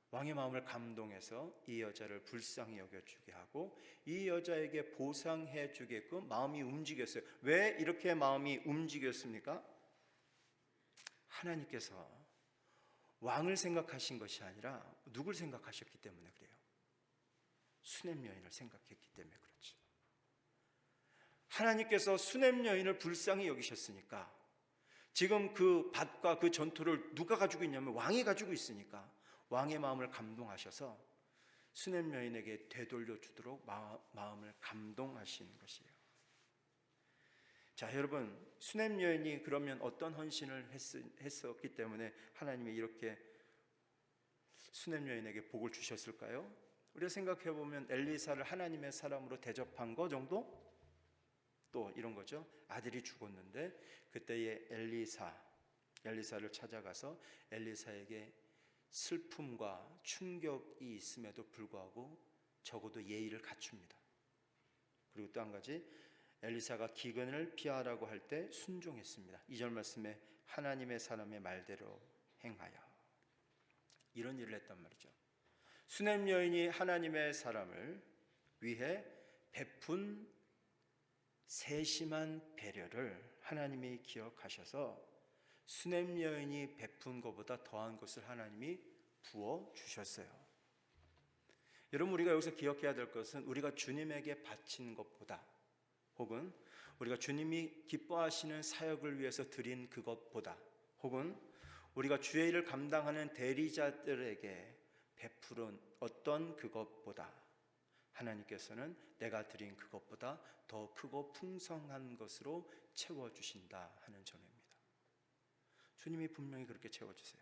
왕의 마음을 감동해서 이 여자를 불쌍히 여겨주게 하고 이 여자에게 보상해 주게끔 마음이 움직였어요. 왜 이렇게 마음이 움직였습니까? 하나님께서 왕을 생각하신 것이 아니라 누굴 생각하셨기 때문에 그래요. 수냄 여인을 생각했기 때문에 그렇죠. 하나님께서 수냄 여인을 불쌍히 여기셨으니까 지금 그 밭과 그 전토를 누가 가지고 있냐면 왕이 가지고 있으니까 왕의 마음을 감동하셔서 수냄 여인에게 되돌려 주도록 마음을 감동하신 것이에요. 자, 여러분, 수냄 여인이 그러면 어떤 헌신을 했었기 때문에 하나님이 이렇게 수냄 여인에게 복을 주셨을까요? 우리가 생각해 보면 엘리사를 하나님의 사람으로 대접한 거 정도? 또 이런 거죠. 아들이 죽었는데 그때의 엘리사를 찾아가서 엘리사에게 슬픔과 충격이 있음에도 불구하고 적어도 예의를 갖춥니다. 그리고 또 한 가지, 엘리사가 기근을 피하라고 할 때 순종했습니다. 2절 말씀에 하나님의 사람의 말대로 행하여 이런 일을 했단 말이죠. 수냄 여인이 하나님의 사람을 위해 베푼 세심한 배려를 하나님이 기억하셔서 수냄 여인이 베푼 것보다 더한 것을 하나님이 부어 주셨어요. 여러분, 우리가 여기서 기억해야 될 것은 우리가 주님에게 바친 것보다 혹은 우리가 주님이 기뻐하시는 사역을 위해서 드린 그것보다 혹은 우리가 주의 일을 감당하는 대리자들에게 베푸른 어떤 그것보다 하나님께서는 내가 드린 그것보다 더 크고 풍성한 것으로 채워주신다 하는 점입니다. 주님이 분명히 그렇게 채워주세요.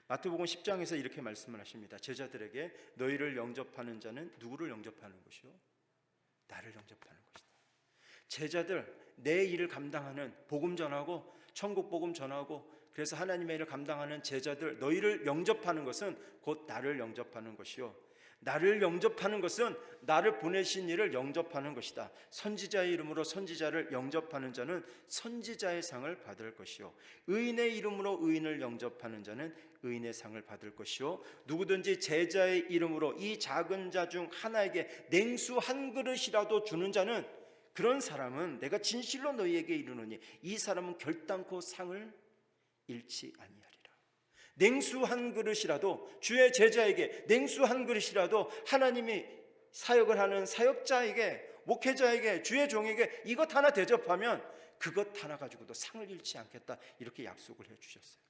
마태복음 10장에서 이렇게 말씀을 하십니다. 제자들에게 너희를 영접하는 자는 누구를 영접하는 것이요? 나를 영접하는 것이다. 제자들, 내 일을 감당하는 복음 전하고 천국 복음 전하고 그래서 하나님의 일을 감당하는 제자들, 너희를 영접하는 것은 곧 나를 영접하는 것이요, 나를 영접하는 것은 나를 보내신 이를 영접하는 것이다. 선지자의 이름으로 선지자를 영접하는 자는 선지자의 상을 받을 것이요, 의인의 이름으로 의인을 영접하는 자는 의인의 상을 받을 것이요, 누구든지 제자의 이름으로 이 작은 자 중 하나에게 냉수 한 그릇이라도 주는 자는 그런 사람은 내가 진실로 너희에게 이르노니 이 사람은 결단코 상을 잃지 아니하리라. 냉수 한 그릇이라도 주의 제자에게 냉수 한 그릇이라도 하나님이 사역을 하는 사역자에게 목회자에게 주의 종에게 이것 하나 대접하면 그것 하나 가지고도 상을 잃지 않겠다 이렇게 약속을 해주셨어요.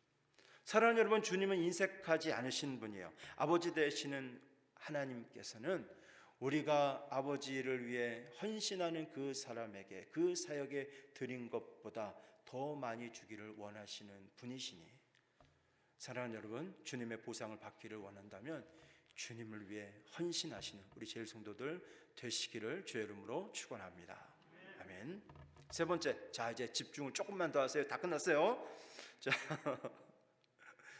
사랑하는 여러분, 주님은 인색하지 않으신 분이에요. 아버지 되시는 하나님께서는 우리가 아버지를 위해 헌신하는 그 사람에게 그 사역에 드린 것보다 더 많이 주기를 원하시는 분이시니 사랑하는 여러분, 주님의 보상을 받기를 원한다면 주님을 위해 헌신하시는 우리 제일 성도들 되시기를 주의 이름으로 축원합니다. 아멘. 세 번째, 자 이제 집중을 조금만 더 하세요. 다 끝났어요. 자,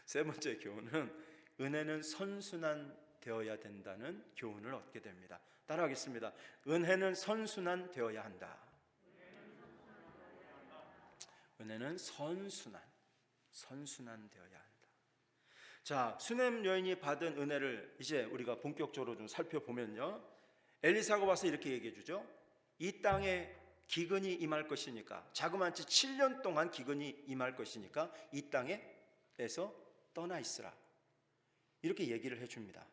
세 번째 교훈은 은혜는 선순환 되어야 된다는 교훈을 얻게 됩니다. 따라하겠습니다. 은혜는 선순환 되어야 한다. 은혜는 선순환 되어야 한다. 자, 수냄 여인이 받은 은혜를 이제 우리가 본격적으로 좀 살펴보면요, 엘리사가 와서 이렇게 얘기해 주죠. 이 땅에 기근이 임할 것이니까, 자그마치 7년 동안 기근이 임할 것이니까 이 땅에서 떠나 있으라, 이렇게 얘기를 해줍니다.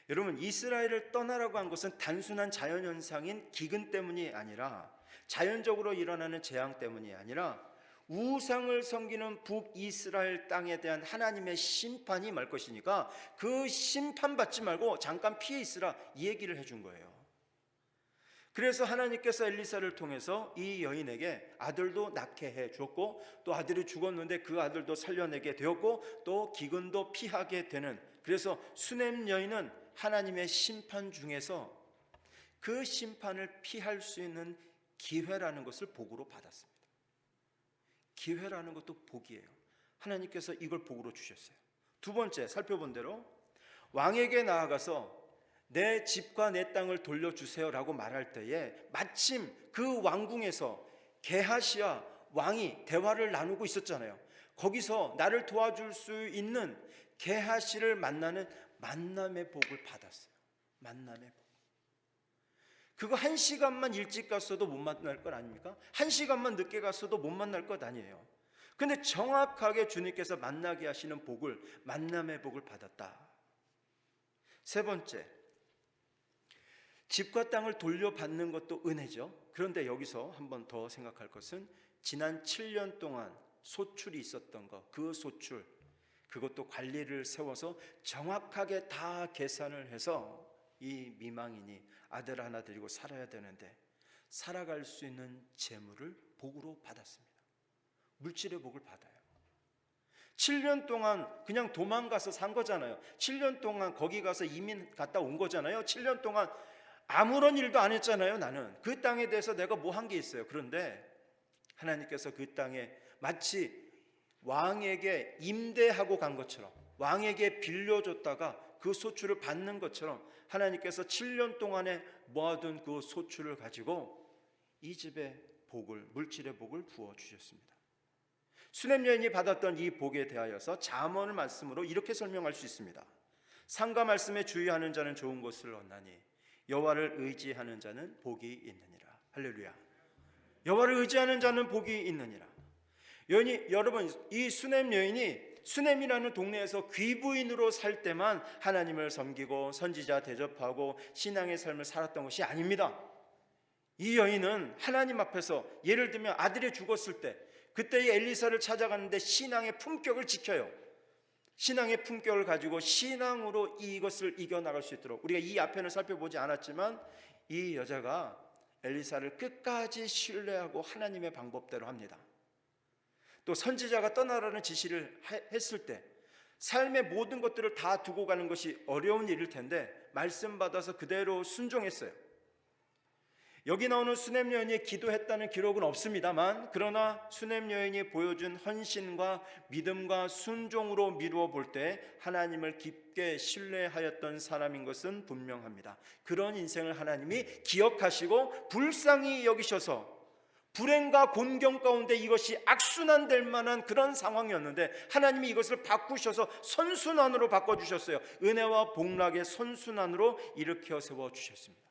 여러분, 이스라엘을 떠나라고 한 것은 단순한 자연현상인 기근 때문이 아니라, 자연적으로 일어나는 재앙 때문이 아니라 우상을 섬기는 북이스라엘 땅에 대한 하나님의 심판이 말 것이니까 그 심판받지 말고 잠깐 피해 있으라, 이 얘기를 해준 거예요. 그래서 하나님께서 엘리사를 통해서 이 여인에게 아들도 낳게 해 주었고, 또 아들이 죽었는데 그 아들도 살려내게 되었고, 또 기근도 피하게 되는, 그래서 수넴 여인은 하나님의 심판 중에서 그 심판을 피할 수 있는 기회라는 것을 복으로 받았습니다. 기회라는 것도 복이에요. 하나님께서 이걸 복으로 주셨어요. 두 번째, 살펴본 대로 왕에게 나아가서 내 집과 내 땅을 돌려주세요 라고 말할 때에 마침 그 왕궁에서 게하시와 왕이 대화를 나누고 있었잖아요. 거기서 나를 도와줄 수 있는 게하시를 만나는 만남의 복을 받았어요. 만남의 복. 그거 1시간만 일찍 갔어도 못 만날 것 아닙니까? 1시간만 늦게 갔어도 못 만날 것 아니에요. 근데 정확하게 주님께서 만나게 하시는 복을, 만남의 복을 받았다. 세 번째, 집과 땅을 돌려받는 것도 은혜죠. 그런데 여기서 한 번 더 생각할 것은 지난 7년 동안 소출이 있었던 것, 그 소출, 그것도 관리를 세워서 정확하게 다 계산을 해서 이 미망인이 아들 하나 데리고 살아야 되는데 살아갈 수 있는 재물을 복으로 받았습니다. 물질의 복을 받아요. 7년 동안 그냥 도망가서 산 거잖아요. 7년 동안 거기 가서 이민 갔다 온 거잖아요. 7년 동안 아무런 일도 안 했잖아요. 나는 그 땅에 대해서 내가 뭐 한 게 있어요. 그런데 하나님께서 그 땅에 마치 왕에게 임대하고 간 것처럼, 왕에게 빌려줬다가 그 소출을 받는 것처럼 하나님께서 7년 동안에 모아둔 그 소출을 가지고 이 집에 복을, 물질의 복을 부어 주셨습니다. 수넴 여인이 받았던 이 복에 대하여서 잠언 말씀으로 이렇게 설명할 수 있습니다. 상과 말씀에 주의하는 자는 좋은 것을 얻나니 여호와를 의지하는 자는 복이 있느니라. 할렐루야. 여호와를 의지하는 자는 복이 있느니라. 여러분, 이 수넴 여인이 수넴이라는 동네에서 귀부인으로 살 때만 하나님을 섬기고 선지자 대접하고 신앙의 삶을 살았던 것이 아닙니다. 이 여인은 하나님 앞에서, 예를 들면 아들이 죽었을 때 그때의 엘리사를 찾아갔는데 신앙의 품격을 지켜요. 신앙의 품격을 가지고 신앙으로 이것을 이겨나갈 수 있도록, 우리가 이 앞에는 살펴보지 않았지만 이 여자가 엘리사를 끝까지 신뢰하고 하나님의 방법대로 합니다. 또 선지자가 떠나라는 지시를 했을 때 삶의 모든 것들을 다 두고 가는 것이 어려운 일일 텐데 말씀 받아서 그대로 순종했어요. 여기 나오는 수넴 여인이 기도했다는 기록은 없습니다만, 그러나 수넴 여인이 보여준 헌신과 믿음과 순종으로 미루어 볼 때 하나님을 깊게 신뢰하였던 사람인 것은 분명합니다. 그런 인생을 하나님이 기억하시고 불쌍히 여기셔서 불행과 곤경 가운데 이것이 악순환될 만한 그런 상황이었는데 하나님이 이것을 바꾸셔서 선순환으로 바꿔주셨어요. 은혜와 복락의 선순환으로 일으켜 세워주셨습니다.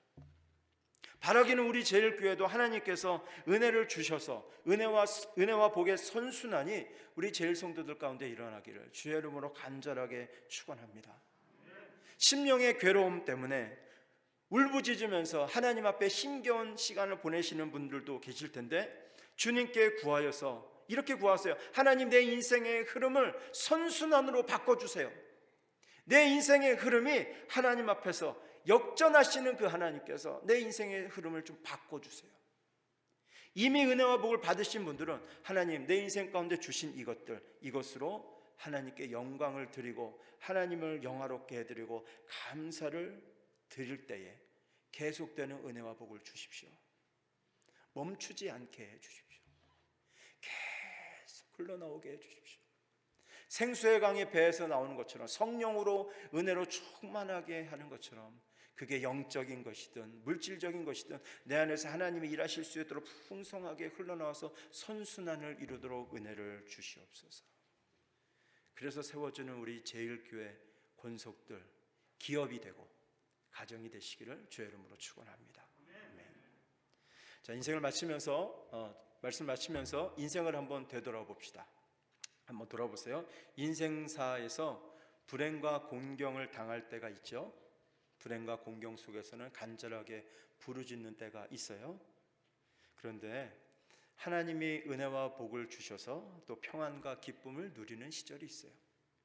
바라기는 우리 제일교회도 하나님께서 은혜를 주셔서 은혜와 복의 선순환이 우리 제일성도들 가운데 일어나기를 주의 이름으로 간절하게 축원합니다. 심령의 괴로움 때문에 울부짖으면서 하나님 앞에 힘겨운 시간을 보내시는 분들도 계실 텐데 주님께 구하여서 이렇게 구하세요. 하나님, 내 인생의 흐름을 선순환으로 바꿔주세요. 내 인생의 흐름이 하나님 앞에서 역전하시는 그 하나님께서 내 인생의 흐름을 좀 바꿔주세요. 이미 은혜와 복을 받으신 분들은 하나님, 내 인생 가운데 주신 이것으로 하나님께 영광을 드리고 하나님을 영화롭게 해드리고 감사를 드릴 때에 계속되는 은혜와 복을 주십시오. 멈추지 않게 해주십시오. 계속 흘러나오게 해주십시오. 생수의 강이 배에서 나오는 것처럼 성령으로 은혜로 충만하게 하는 것처럼, 그게 영적인 것이든 물질적인 것이든 내 안에서 하나님이 일하실 수 있도록 풍성하게 흘러나와서 선순환을 이루도록 은혜를 주시옵소서. 그래서 세워주는 우리 제일교회 권속들 기업이 되고 가정이 되시기를 주의 이름으로 축원합니다. 아멘. 자, 인생을 마치면서 말씀 마치면서 인생을 한번 되돌아봅시다. 한번 돌아보세요. 인생사에서 불행과 곤경을 당할 때가 있죠. 불행과 곤경 속에서는 간절하게 부르짖는 때가 있어요. 그런데 하나님이 은혜와 복을 주셔서 또 평안과 기쁨을 누리는 시절이 있어요.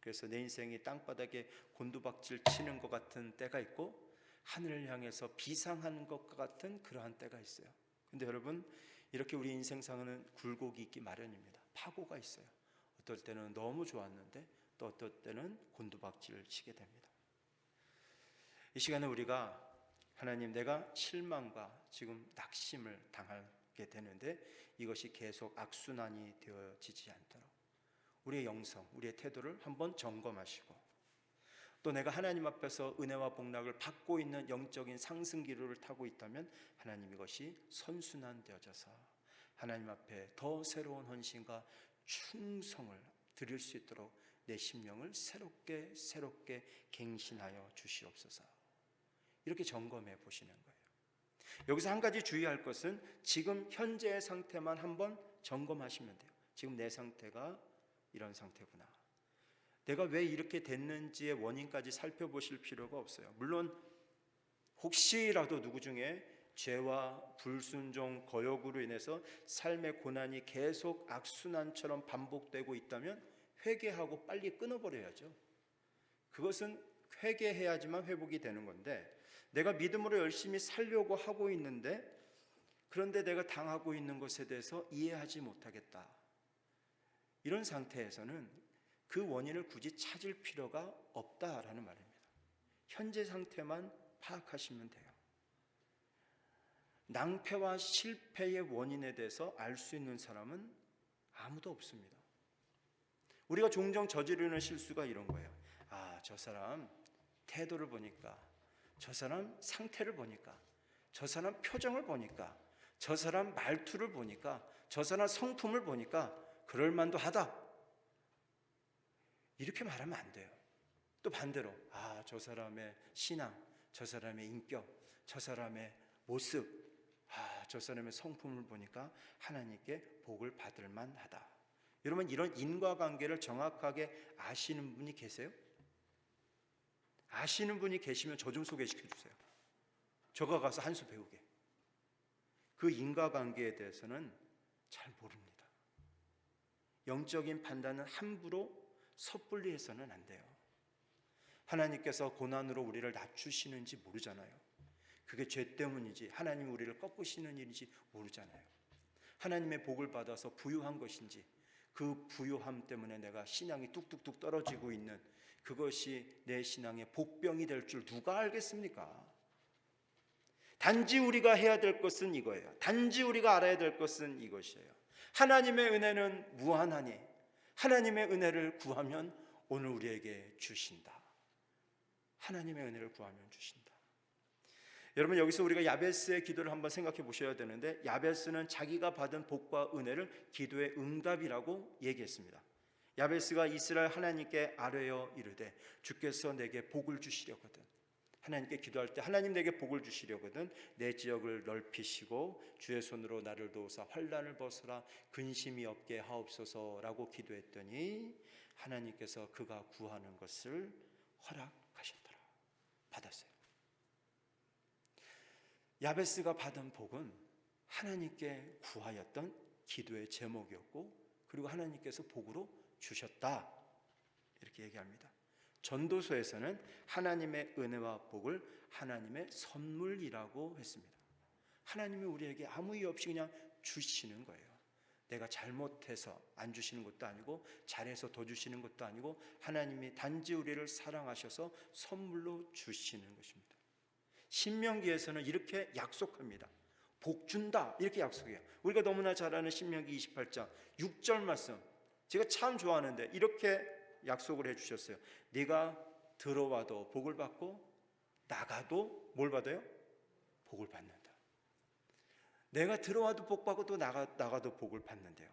그래서 내 인생이 땅바닥에 곤두박질 치는 것 같은 때가 있고, 하늘을 향해서 비상하는 것과 같은 그러한 때가 있어요. 근데 여러분, 이렇게 우리 인생상은 굴곡이 있기 마련입니다. 파고가 있어요. 어떨 때는 너무 좋았는데 또 어떨 때는 곤두박질을 치게 됩니다. 이 시간에 우리가 하나님, 내가 실망과 지금 낙심을 당하게 되는데 이것이 계속 악순환이 되어지지 않도록 우리의 영성, 우리의 태도를 한번 점검하시고, 또 내가 하나님 앞에서 은혜와 복락을 받고 있는 영적인 상승기로를 타고 있다면 하나님, 이것이 선순환되어져서 하나님 앞에 더 새로운 헌신과 충성을 드릴 수 있도록 내 심령을 새롭게 갱신하여 주시옵소서. 이렇게 점검해 보시는 거예요. 여기서 한 가지 주의할 것은 지금 현재의 상태만 한번 점검하시면 돼요. 지금 내 상태가 이런 상태구나. 내가 왜 이렇게 됐는지의 원인까지 살펴보실 필요가 없어요. 물론 혹시라도 누구 중에 죄와 불순종, 거역으로 인해서 삶의 고난이 계속 악순환처럼 반복되고 있다면 회개하고 빨리 끊어버려야죠. 그것은 회개해야지만 회복이 되는 건데, 내가 믿음으로 열심히 살려고 하고 있는데 그런데 내가 당하고 있는 것에 대해서 이해하지 못하겠다. 이런 상태에서는 그 원인을 굳이 찾을 필요가 없다라는 말입니다. 현재 상태만 파악하시면 돼요. 낭패와 실패의 원인에 대해서 알 수 있는 사람은 아무도 없습니다. 우리가 종종 저지르는 실수가 이런 거예요. 아, 저 사람 태도를 보니까, 저 사람 상태를 보니까, 저 사람 표정을 보니까, 저 사람 말투를 보니까, 저 사람 성품을 보니까 그럴만도 하다. 이렇게 말하면 안 돼요. 또 반대로, 아, 저 사람의 신앙, 저 사람의 인격, 저 사람의 모습, 아, 저 사람의 성품을 보니까 하나님께 복을 받을 만하다. 여러분, 이런 인과관계를 정확하게 아시는 분이 계세요? 아시는 분이 계시면 저 좀 소개시켜 주세요. 저가 가서 한 수 배우게. 그 인과관계에 대해서는 잘 모릅니다. 영적인 판단은 함부로 섣불리 해서는 안 돼요. 하나님께서 고난으로 우리를 낮추시는지 모르잖아요. 그게 죄 때문인지 하나님이 우리를 꺾으시는 일인지 모르잖아요. 하나님의 복을 받아서 부유한 것인지, 그 부유함 때문에 내가 신앙이 뚝뚝뚝 떨어지고 있는 그것이 내 신앙의 복병이 될 줄 누가 알겠습니까? 단지 우리가 해야 될 것은 이거예요. 단지 우리가 알아야 될 것은 이것이에요. 하나님의 은혜는 무한하니 하나님의 은혜를 구하면 오늘 우리에게 주신다. 하나님의 은혜를 구하면 주신다. 여러분, 여기서 우리가 야베스의 기도를 한번 생각해 보셔야 되는데, 야베스는 자기가 받은 복과 은혜를 기도의 응답이라고 얘기했습니다. 야베스가 이스라엘 하나님께 아뢰어 이르되 주께서 내게 복을 주시려거든, 하나님께 기도할 때 하나님 내게 복을 주시려거든 내 지역을 넓히시고 주의 손으로 나를 도우사 환난을 벗어라 근심이 없게 하옵소서라고 기도했더니 하나님께서 그가 구하는 것을 허락하셨더라. 받았어요. 야베스가 받은 복은 하나님께 구하였던 기도의 제목이었고, 그리고 하나님께서 복으로 주셨다, 이렇게 얘기합니다. 전도서에서는 하나님의 은혜와 복을 하나님의 선물이라고 했습니다. 하나님이 우리에게 아무 이유 없이 그냥 주시는 거예요. 내가 잘못해서 안 주시는 것도 아니고 잘해서 더 주시는 것도 아니고 하나님이 단지 우리를 사랑하셔서 선물로 주시는 것입니다. 신명기에서는 이렇게 약속합니다. 복 준다, 이렇게 약속해요. 우리가 너무나 잘 아는 신명기 28장 6절 말씀, 제가 참 좋아하는데 이렇게 약속을 해주셨어요. 네가 들어와도 복을 받고 나가도 뭘 받아요? 복을 받는다. 내가 들어와도 복 받고 또 나가도 복을 받는데요.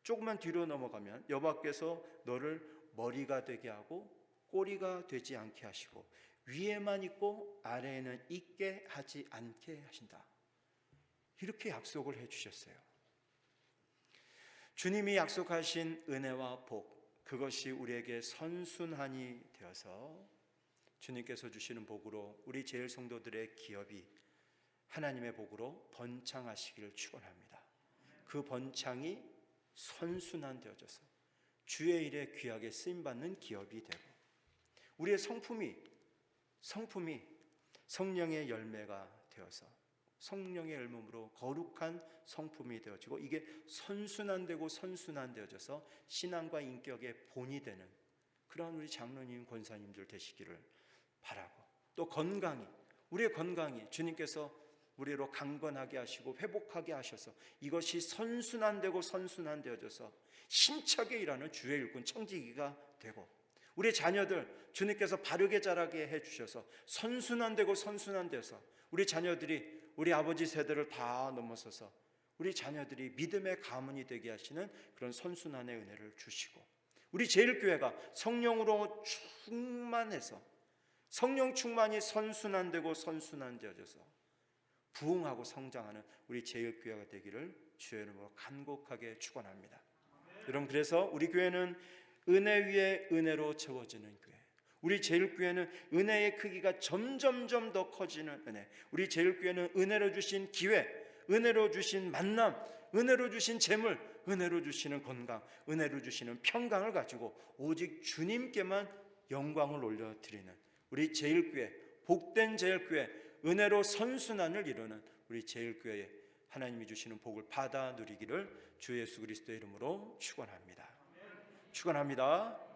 조금만 뒤로 넘어가면 여호와께서 너를 머리가 되게 하고 꼬리가 되지 않게 하시고 위에만 있고 아래에는 있게 하지 않게 하신다. 이렇게 약속을 해주셨어요. 주님이 약속하신 은혜와 복, 그것이 우리에게 선순환이 되어서 주님께서 주시는 복으로 우리 제일 성도들의 기업이 하나님의 복으로 번창하시기를 축원합니다. 그 번창이 선순환되어져서 주의 일에 귀하게 쓰임받는 기업이 되고, 우리의 성품이 성령의 열매가 되어서 성령의 열매로 거룩한 성품이 되어지고 이게 선순환되고 선순환되어져서 신앙과 인격의 본이 되는 그런 우리 장로님, 권사님들 되시기를 바라고, 또 건강이, 우리의 건강이 주님께서 우리로 강건하게 하시고 회복하게 하셔서 이것이 선순환되고 선순환되어져서 힘차게 일하는 주의 일꾼 청지기가 되고, 우리 자녀들 주님께서 바르게 자라게 해주셔서 선순환되고 선순환돼서 우리 자녀들이 우리 아버지 세대를 다 넘어서서 우리 자녀들이 믿음의 가문이 되게 하시는 그런 선순환의 은혜를 주시고, 우리 제일교회가 성령으로 충만해서 성령 충만이 선순환되고 선순환되어져서 부흥하고 성장하는 우리 제일교회가 되기를 주의 이름으로 간곡하게 축원합니다. 여러분, 그래서 우리 교회는 은혜 위에 은혜로 채워지는 교회, 우리 제일교회는 은혜의 크기가 점점점 더 커지는 은혜, 우리 제일교회는 은혜로 주신 기회, 은혜로 주신 만남, 은혜로 주신 재물, 은혜로 주시는 건강, 은혜로 주시는 평강을 가지고 오직 주님께만 영광을 올려드리는 우리 제일교회, 복된 제일교회, 은혜로 선순환을 이루는 우리 제일교회에 하나님이 주시는 복을 받아 누리기를 주 예수 그리스도의 이름으로 축원합니다. 축원합니다.